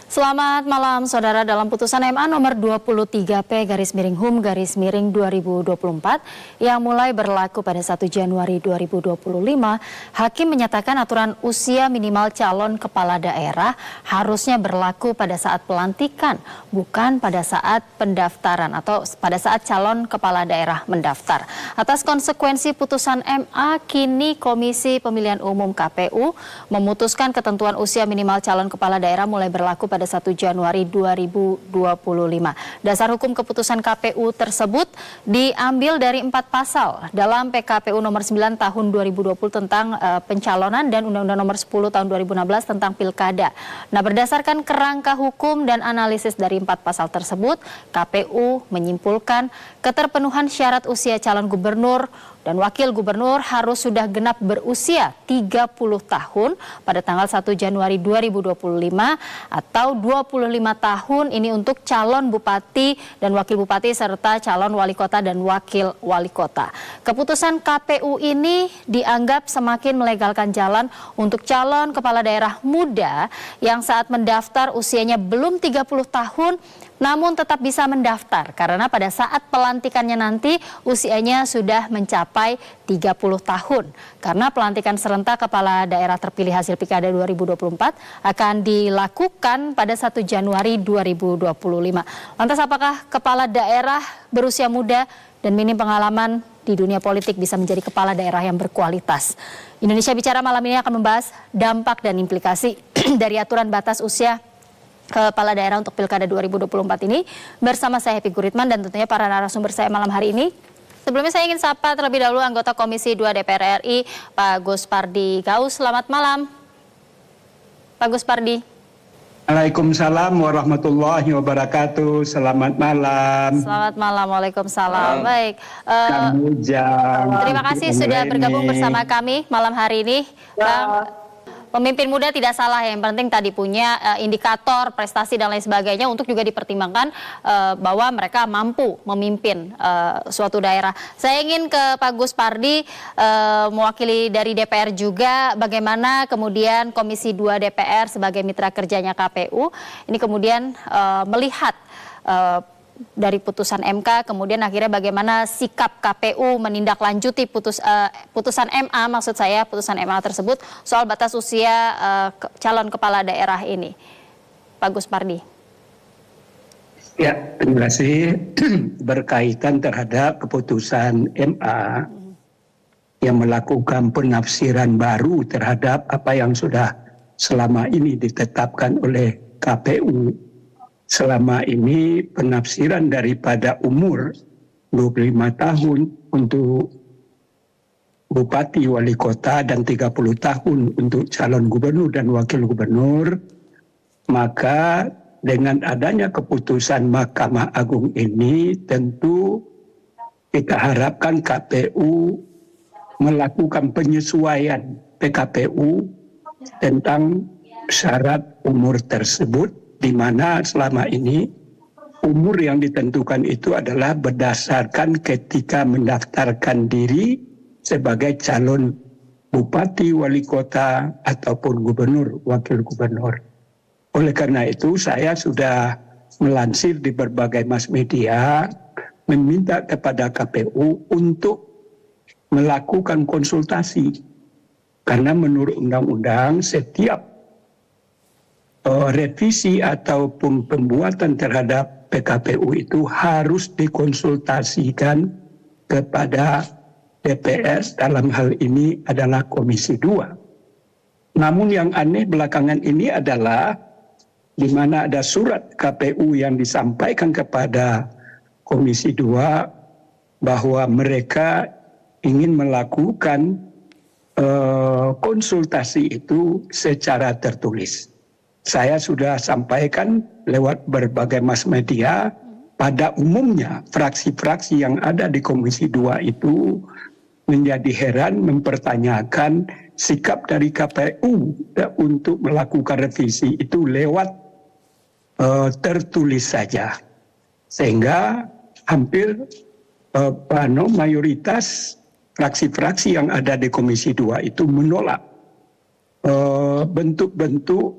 Selamat malam saudara. Dalam putusan MA nomor 23P/Hum/2024 yang mulai berlaku pada 1 Januari 2025, Hakim menyatakan aturan usia minimal calon kepala daerah harusnya berlaku pada saat pelantikan, bukan pada saat pendaftaran atau pada saat calon kepala daerah mendaftar. Atas konsekuensi putusan MA, kini Komisi Pemilihan Umum KPU memutuskan ketentuan usia minimal calon kepala daerah mulai berlaku pada 1 Januari 2025. Dasar hukum keputusan KPU tersebut diambil dari 4 pasal dalam PKPU nomor 9 tahun 2020 tentang pencalonan dan Undang-Undang nomor 10 tahun 2016 tentang pilkada. Nah, berdasarkan kerangka hukum dan analisis dari 4 pasal tersebut, KPU menyimpulkan keterpenuhan syarat usia calon gubernur dan wakil gubernur harus sudah genap berusia 30 tahun pada tanggal 1 Januari 2025 atau 25 tahun ini untuk calon bupati dan wakil bupati serta calon wali kota dan wakil wali kota. Keputusan KPU ini dianggap semakin melegalkan jalan untuk calon kepala daerah muda yang saat mendaftar usianya belum 30 tahun namun tetap bisa mendaftar karena pada saat pelantikannya nanti usianya sudah mencapai 30 tahun. Karena pelantikan serentak kepala daerah terpilih hasil Pilkada 2024 akan dilakukan pada 1 Januari 2025. Lantas apakah kepala daerah berusia muda dan minim pengalaman di dunia politik bisa menjadi kepala daerah yang berkualitas? Indonesia Bicara malam ini akan membahas dampak dan implikasi dari aturan batas usia kepala daerah untuk Pilkada 2024 ini bersama saya Happy Guritman dan tentunya para narasumber saya malam hari ini. Sebelumnya saya ingin sapa terlebih dahulu anggota Komisi 2 DPR RI, Pak Gus Pardi Gaus. Selamat malam, Pak Gus Pardi. Waalaikumsalam warahmatullahi wabarakatuh. Selamat malam. Selamat malam, waalaikumsalam. Baik. Kang Ujang, terima kasih sudah bergabung bersama kami malam hari ini, Bang. Pemimpin muda tidak salah, yang penting tadi punya indikator, prestasi dan lain sebagainya untuk juga dipertimbangkan bahwa mereka mampu memimpin suatu daerah. Saya ingin ke Pak Gus Pardi, mewakili dari DPR juga, bagaimana kemudian Komisi 2 DPR sebagai mitra kerjanya KPU, ini kemudian melihat dari putusan MK, kemudian akhirnya bagaimana sikap KPU menindaklanjuti putusan MA, maksud saya putusan MA tersebut soal batas usia calon kepala daerah ini. Pak Gus Pardi. Ya, terima kasih. Berkaitan terhadap keputusan MA yang melakukan penafsiran baru terhadap apa yang sudah selama ini ditetapkan oleh KPU. Selama ini penafsiran daripada umur 25 tahun untuk bupati wali kota dan 30 tahun untuk calon gubernur dan wakil gubernur, maka dengan adanya keputusan Mahkamah Agung ini tentu kita harapkan KPU melakukan penyesuaian PKPU tentang syarat umur tersebut, di mana selama ini umur yang ditentukan itu adalah berdasarkan ketika mendaftarkan diri sebagai calon bupati, wali kota, ataupun gubernur, wakil gubernur. Oleh karena itu saya sudah melansir di berbagai mass media meminta kepada KPU untuk melakukan konsultasi. Karena menurut undang-undang setiap revisi ataupun pembuatan terhadap PKPU itu harus dikonsultasikan kepada DPR, dalam hal ini adalah Komisi 2. Namun yang aneh belakangan ini adalah di mana ada surat KPU yang disampaikan kepada Komisi 2 bahwa mereka ingin melakukan konsultasi itu secara tertulis. Saya sudah sampaikan lewat berbagai mass media, pada umumnya fraksi-fraksi yang ada di Komisi 2 itu menjadi heran mempertanyakan sikap dari KPU untuk melakukan revisi itu lewat tertulis saja. Sehingga hampir mayoritas fraksi-fraksi yang ada di Komisi 2 itu menolak bentuk-bentuk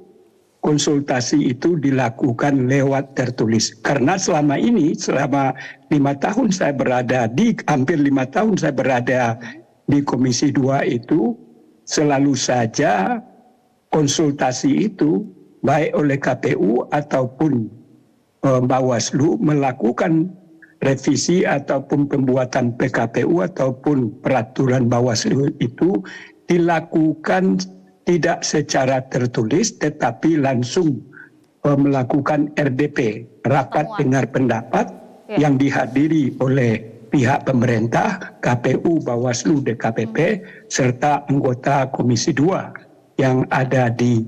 konsultasi itu dilakukan lewat tertulis. Karena selama 5 tahun saya hampir 5 tahun saya berada di Komisi 2 itu, selalu saja konsultasi itu baik oleh KPU ataupun Bawaslu melakukan revisi ataupun pembuatan PKPU ataupun peraturan Bawaslu itu dilakukan tidak secara tertulis tetapi langsung melakukan RDP, rapat dengar pendapat yang dihadiri oleh pihak pemerintah, KPU, Bawaslu, DKPP serta anggota Komisi 2 yang ada di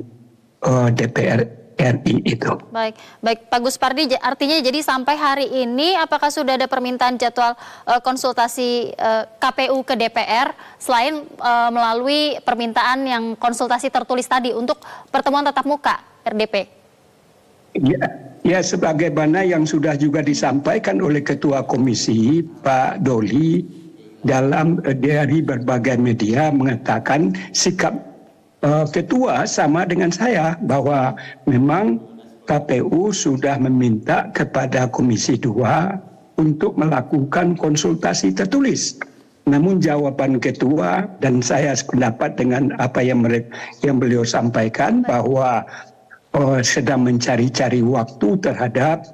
DPR RI itu. Baik Pak Guspardi, artinya jadi sampai hari ini apakah sudah ada permintaan jadwal konsultasi KPU ke DPR selain melalui permintaan yang konsultasi tertulis tadi untuk pertemuan tatap muka RDP? Ya, sebagaimana yang sudah juga disampaikan oleh Ketua Komisi Pak Doli dari berbagai media mengatakan sikap Ketua sama dengan saya bahwa memang KPU sudah meminta kepada Komisi 2 untuk melakukan konsultasi tertulis. Namun jawaban Ketua dan saya sependapat dengan apa yang beliau sampaikan bahwa sedang mencari-cari waktu terhadap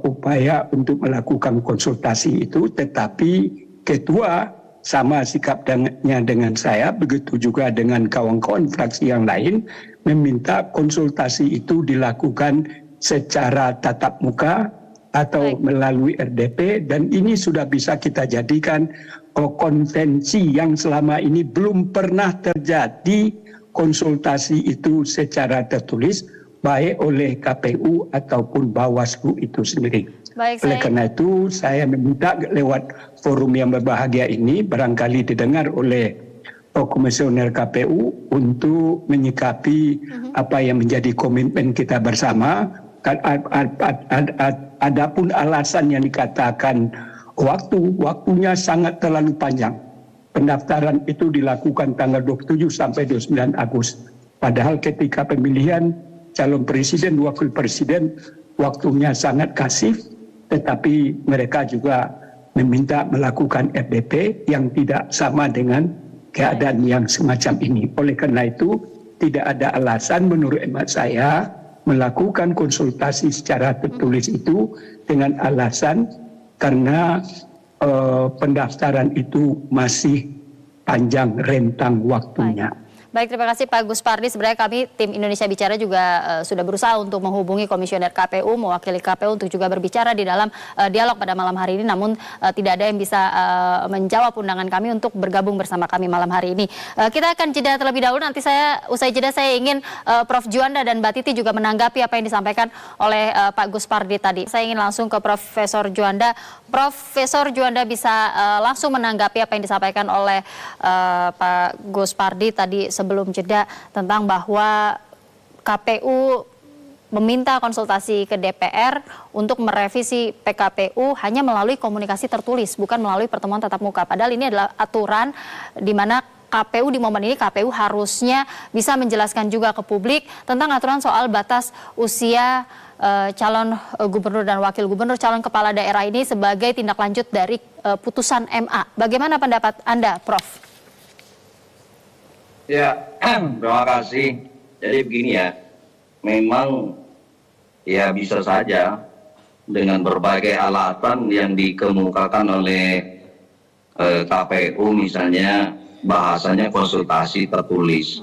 upaya untuk melakukan konsultasi itu, tetapi Ketua sama sikapnya dengan saya, begitu juga dengan kawan-kawan fraksi yang lain, meminta konsultasi itu dilakukan secara tatap muka atau melalui RDP, dan ini sudah bisa kita jadikan konvensi yang selama ini belum pernah terjadi konsultasi itu secara tertulis baik oleh KPU ataupun Bawaslu itu sendiri. Oleh karena itu saya meminta lewat forum yang berbahagia ini barangkali didengar oleh komisioner KPU untuk menyikapi apa yang menjadi komitmen kita bersama. Adapun alasan yang dikatakan waktunya sangat terlalu panjang. Pendaftaran itu dilakukan tanggal 27 sampai 29 Agustus. Padahal ketika pemilihan calon presiden, wakil presiden, waktunya sangat kasif, tetapi mereka juga meminta melakukan RDP yang tidak sama dengan keadaan yang semacam ini. Oleh karena itu, tidak ada alasan menurut hemat saya melakukan konsultasi secara tertulis itu dengan alasan karena pendaftaran itu masih panjang rentang waktunya. Baik, terima kasih Pak Guspardi. Sebenarnya kami tim Indonesia Bicara juga sudah berusaha untuk menghubungi Komisioner KPU, mewakili KPU untuk juga berbicara di dalam dialog pada malam hari ini. Namun tidak ada yang bisa menjawab undangan kami untuk bergabung bersama kami malam hari ini. Kita akan jeda terlebih dahulu. Nanti usai jeda saya ingin Prof Juanda dan Mbak Titi juga menanggapi apa yang disampaikan oleh Pak Guspardi tadi. Saya ingin langsung ke Profesor Juanda. Profesor Juanda bisa langsung menanggapi apa yang disampaikan oleh Pak Guspardi tadi sebelum jeda tentang bahwa KPU meminta konsultasi ke DPR untuk merevisi PKPU hanya melalui komunikasi tertulis, bukan melalui pertemuan tatap muka. Padahal ini adalah aturan di mana KPU di momen ini KPU harusnya bisa menjelaskan juga ke publik tentang aturan soal batas usia calon gubernur dan wakil gubernur, calon kepala daerah ini sebagai tindak lanjut dari putusan MA. Bagaimana pendapat Anda, Prof? Ya, terima kasih. Jadi begini ya, memang ya bisa saja dengan berbagai alasan yang dikemukakan oleh KPU, misalnya bahasanya konsultasi tertulis.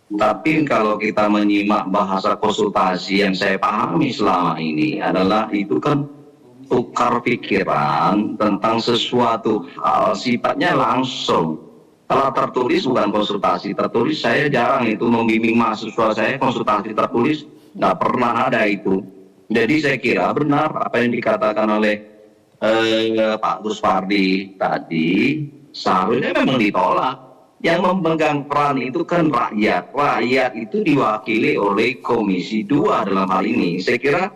Tapi kalau kita menyimak bahasa konsultasi yang saya pahami selama ini adalah itu kan tukar pikiran tentang sesuatu hal sifatnya langsung. Kalau tertulis bukan konsultasi tertulis, saya jarang itu membimbing mahasiswa saya konsultasi tertulis, nggak pernah ada itu. Jadi saya kira benar apa yang dikatakan oleh Pak Guspardi tadi, seharusnya memang ditolak. Yang memegang peran itu kan rakyat. Rakyat itu diwakili oleh Komisi 2 dalam hal ini. Saya kira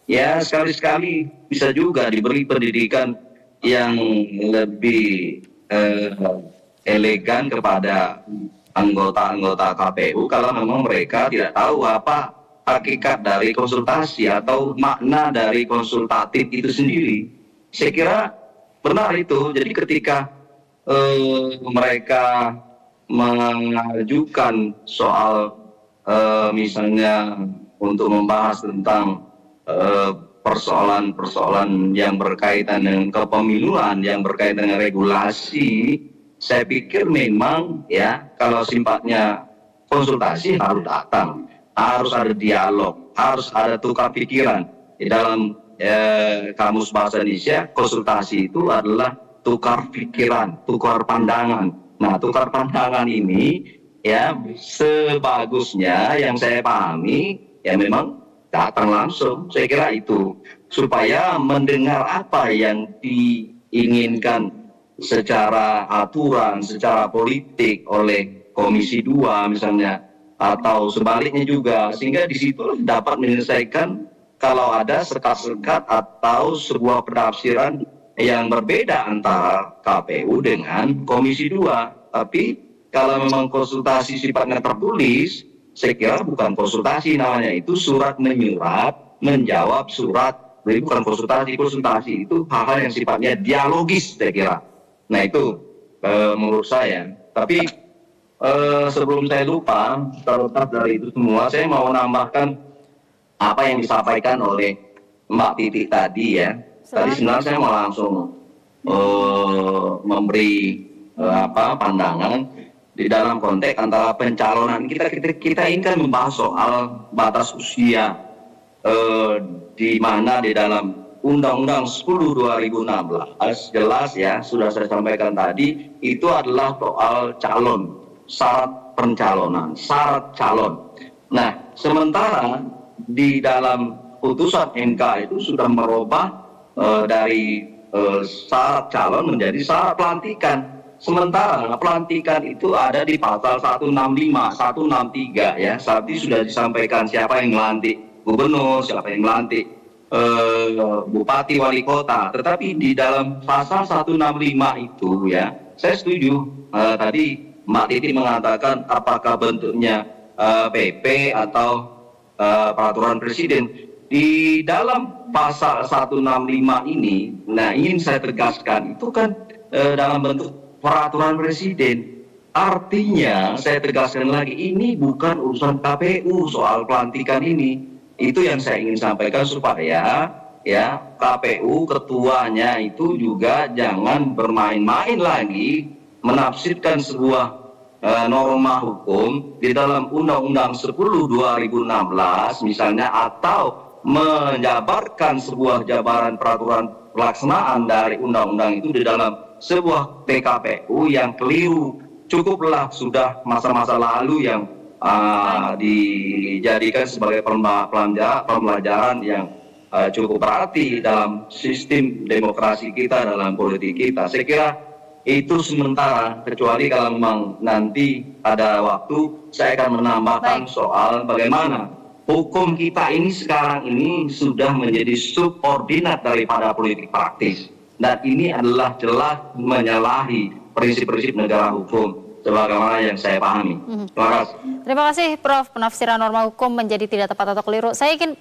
ya sekali-sekali bisa juga diberi pendidikan yang lebih elegan kepada anggota-anggota KPU kalau memang mereka tidak tahu apa hakikat dari konsultasi atau makna dari konsultatif itu sendiri. Saya kira benar itu. Jadi ketika mereka mengajukan soal misalnya untuk membahas tentang persoalan-persoalan yang berkaitan dengan kepemiluan, yang berkaitan dengan regulasi, saya pikir memang ya kalau sifatnya konsultasi harus datang, harus ada dialog, harus ada tukar pikiran. Di dalam Kamus Bahasa Indonesia, konsultasi itu adalah tukar pikiran, tukar pandangan. Nah, tukar pandangan ini ya sebagusnya yang saya pahami ya memang datang langsung. Saya kira itu supaya mendengar apa yang diinginkan secara aturan, secara politik oleh Komisi 2 misalnya, atau sebaliknya juga, sehingga di situ dapat menyelesaikan kalau ada sekat-sekat atau sebuah penafsiran yang berbeda antara KPU dengan Komisi 2. Tapi kalau memang konsultasi sifatnya tertulis, saya kira bukan konsultasi namanya, itu surat menyurat, menjawab surat. Jadi bukan konsultasi, konsultasi itu hal-hal yang sifatnya dialogis saya kira. Nah itu menurut saya. Tapi sebelum saya lupa, terlepas dari itu semua, saya mau menambahkan apa yang disampaikan oleh Mbak Titi tadi ya. Tadi sebenarnya saya mau langsung memberi pandangan di dalam konteks antara pencalonan. Kita ini kan membahas soal batas usia di mana di dalam Undang-Undang 10 2016 jelas ya, sudah saya sampaikan tadi, itu adalah soal calon, syarat pencalonan, syarat calon. Nah, sementara di dalam putusan MK itu sudah merubah dari syarat calon menjadi syarat pelantikan. Sementara pelantikan itu ada di pasal 165, 163 ya. Saat ini sudah disampaikan siapa yang melantik gubernur, siapa yang melantik bupati, wali kota. Tetapi di dalam pasal 165 itu ya, saya setuju tadi Mbak Titi mengatakan apakah bentuknya PP atau peraturan presiden. Di dalam pasal 165 ini, nah ingin saya tegaskan itu kan dalam bentuk peraturan presiden. Artinya saya tegaskan lagi, ini bukan urusan KPU soal pelantikan ini. Itu yang saya ingin sampaikan supaya ya KPU ketuanya itu juga jangan bermain-main lagi menafsirkan sebuah norma hukum di dalam Undang-Undang 10 2016 misalnya, atau menjabarkan sebuah jabaran peraturan pelaksanaan dari undang-undang itu di dalam sebuah PKPU yang keliru. Cukuplah sudah masa-masa lalu yang dijadikan sebagai pembelajaran yang cukup berarti dalam sistem demokrasi kita, dalam politik kita. Saya kira itu sementara, kecuali kalau memang nanti ada waktu saya akan menambahkan soal bagaimana hukum kita ini sekarang ini sudah menjadi subordinat daripada politik praktis, dan ini adalah jelas menyalahi prinsip-prinsip negara hukum sebagaimana yang saya pahami. Terima kasih. Terima kasih Prof. Penafsiran norma hukum menjadi tidak tepat atau keliru. Saya ingin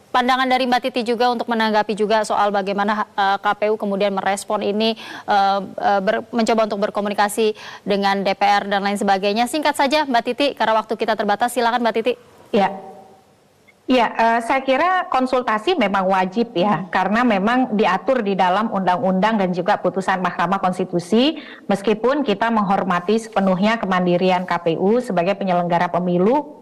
pandangan dari Mbak Titi juga untuk menanggapi juga soal bagaimana KPU kemudian merespon ini, mencoba untuk berkomunikasi dengan DPR dan lain sebagainya. Singkat saja Mbak Titi, karena waktu kita terbatas. Silakan Mbak Titi. Ya, saya kira konsultasi memang wajib ya, karena memang diatur di dalam undang-undang dan juga putusan Mahkamah Konstitusi, meskipun kita menghormati sepenuhnya kemandirian KPU sebagai penyelenggara pemilu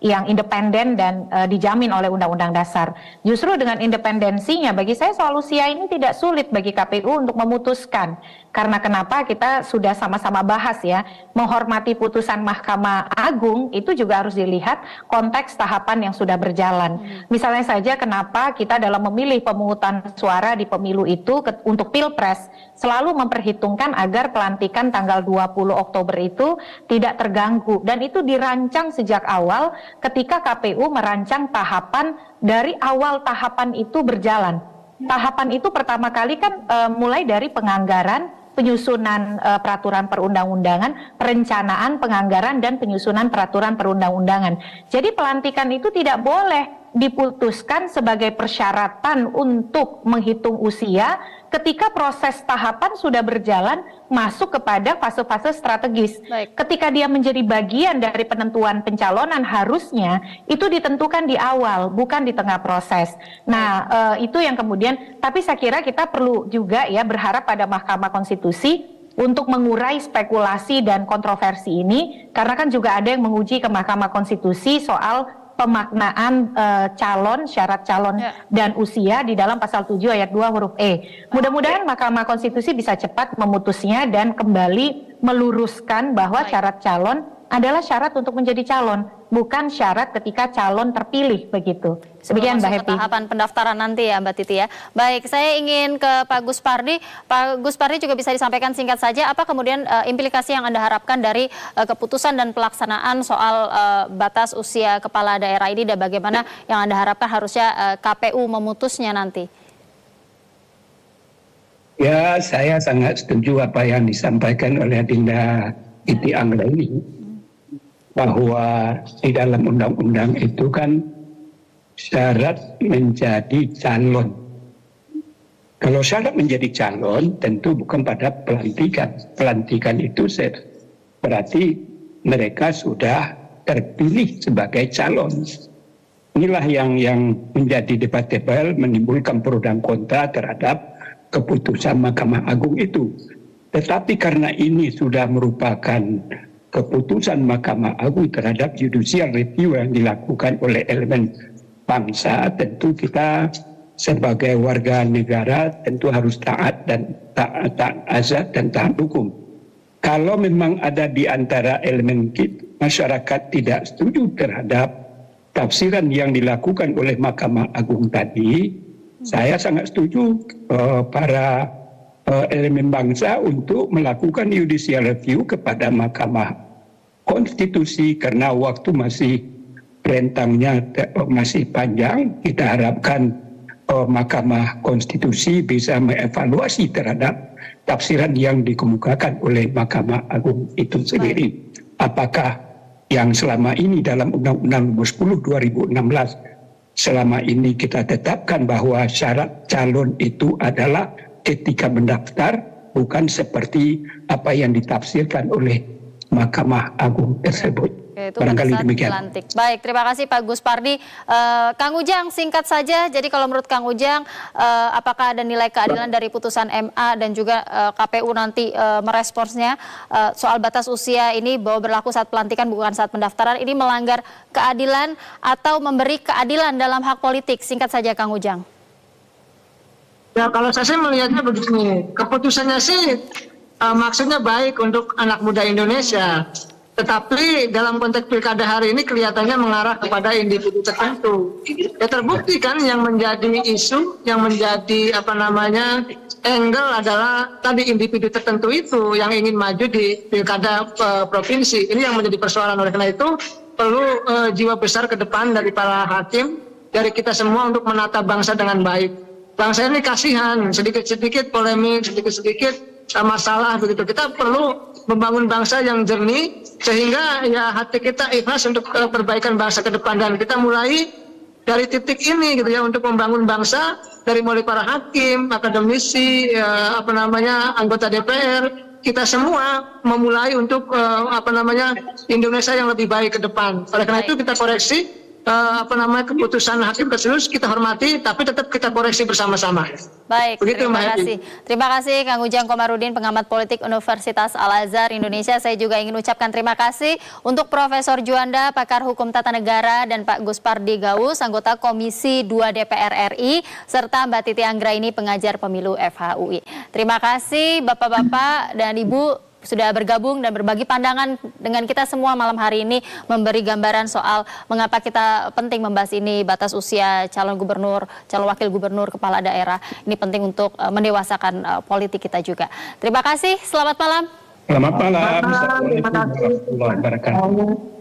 yang independen dan dijamin oleh Undang-Undang Dasar. Justru dengan independensinya, bagi saya soal usia ini tidak sulit bagi KPU untuk memutuskan. Karena kenapa kita sudah sama-sama bahas ya, menghormati putusan Mahkamah Agung itu juga harus dilihat konteks tahapan yang sudah berjalan. Misalnya saja kenapa kita dalam memilih pemungutan suara di pemilu itu untuk Pilpres selalu memperhitungkan agar pelantikan tanggal 20 Oktober itu tidak terganggu, dan itu dirancang sejak awal ketika KPU merancang tahapan dari awal tahapan itu berjalan. Tahapan itu pertama kali kan mulai dari penganggaran penyusunan peraturan perundang-undangan, perencanaan, penganggaran, dan penyusunan peraturan perundang-undangan. Jadi pelantikan itu tidak boleh diputuskan sebagai persyaratan untuk menghitung usia ketika proses tahapan sudah berjalan masuk kepada fase-fase strategis. Baik. Ketika dia menjadi bagian dari penentuan pencalonan, harusnya itu ditentukan di awal, bukan di tengah proses. Nah, itu yang kemudian, tapi saya kira kita perlu juga ya berharap pada Mahkamah Konstitusi untuk mengurai spekulasi dan kontroversi ini, karena kan juga ada yang menguji ke Mahkamah Konstitusi soal pemaknaan calon, syarat calon dan usia di dalam pasal 7 ayat 2 huruf E. Mudah-mudahan Mahkamah Konstitusi bisa cepat memutusnya dan kembali meluruskan bahwa syarat calon adalah syarat untuk menjadi calon, bukan syarat ketika calon terpilih, begitu. Demikian Mbak Happy. Tahapan pendaftaran nanti ya Mbak Titi ya. Baik, saya ingin ke Pak Gus Pardi. Pak Gus Pardi juga bisa disampaikan singkat saja apa kemudian implikasi yang Anda harapkan dari keputusan dan pelaksanaan soal batas usia kepala daerah ini dan bagaimana yang Anda harapkan harusnya KPU memutusnya nanti. Ya, saya sangat setuju apa yang disampaikan oleh Dinda Titi Anggraini, bahwa di dalam undang-undang itu kan syarat menjadi calon. Kalau syarat menjadi calon tentu bukan pada pelantikan. Pelantikan itu berarti mereka sudah terpilih sebagai calon. Inilah yang menjadi debatable, menimbulkan pro dan kontra terhadap keputusan Mahkamah Agung itu. Tetapi karena ini sudah merupakan keputusan Mahkamah Agung terhadap judicial review yang dilakukan oleh elemen bangsa, tentu kita sebagai warga negara tentu harus taat dan taat azas dan taat hukum. Kalau memang ada di antara elemen masyarakat tidak setuju terhadap tafsiran yang dilakukan oleh Mahkamah Agung tadi, saya sangat setuju para elemen bangsa untuk melakukan judicial review kepada Mahkamah Konstitusi, karena waktu masih rentangnya masih panjang. Kita harapkan Mahkamah Konstitusi bisa mengevaluasi terhadap tafsiran yang dikemukakan oleh Mahkamah Agung itu sendiri. Apakah yang selama ini dalam Undang-Undang Nomor 10 2016 selama ini kita tetapkan bahwa syarat calon itu adalah ketika mendaftar, bukan seperti apa yang ditafsirkan oleh Mahkamah Agung tersebut. Oke, itu barangkali demikian. Lantik. Baik, terima kasih Pak Gus Pardi. Kang Ujang, singkat saja. Jadi kalau menurut Kang Ujang, apakah ada nilai keadilan dari putusan MA dan juga KPU nanti meresponsnya soal batas usia ini bahwa berlaku saat pelantikan bukan saat pendaftaran, ini melanggar keadilan atau memberi keadilan dalam hak politik? Singkat saja Kang Ujang. Ya, kalau saya sih melihatnya begini, keputusannya sih maksudnya baik untuk anak muda Indonesia, tetapi dalam konteks pilkada hari ini kelihatannya mengarah kepada individu tertentu. Ya terbukti kan yang menjadi isu, yang menjadi angle adalah tadi individu tertentu itu yang ingin maju di pilkada provinsi. Ini yang menjadi persoalan. Oleh karena itu perlu jiwa besar ke depan dari para hakim, dari kita semua untuk menata bangsa dengan baik. Bangsa ini kasihan, sedikit-sedikit polemik, sedikit-sedikit masalah begitu. Kita perlu membangun bangsa yang jernih sehingga ya hati kita ikhlas untuk perbaikan bangsa ke depan, dan kita mulai dari titik ini gitu ya, untuk membangun bangsa dari mulai para hakim, akademisi, anggota DPR, kita semua memulai untuk Indonesia yang lebih baik ke depan. Oleh karena itu kita koreksi keputusan hakim tersebut, kita hormati, tapi tetap kita koreksi bersama-sama. Baik, begitu, terima kasih. Terima kasih Kang Ujang Komarudin, pengamat politik Universitas Al-Azhar Indonesia. Saya juga ingin ucapkan terima kasih untuk Profesor Juanda, pakar hukum tata negara, dan Pak Gus Pardi Gaus, anggota Komisi 2 DPR RI, serta Mbak Titi Anggraini, pengajar pemilu FHUI. Terima kasih Bapak-bapak dan Ibu sudah bergabung dan berbagi pandangan dengan kita semua malam hari ini, memberi gambaran soal mengapa kita penting membahas ini, batas usia calon gubernur, calon wakil gubernur, kepala daerah. Ini penting untuk mendewasakan politik kita juga. Terima kasih, selamat malam. Selamat malam. Assalamualaikum warahmatullahi wabarakatuh.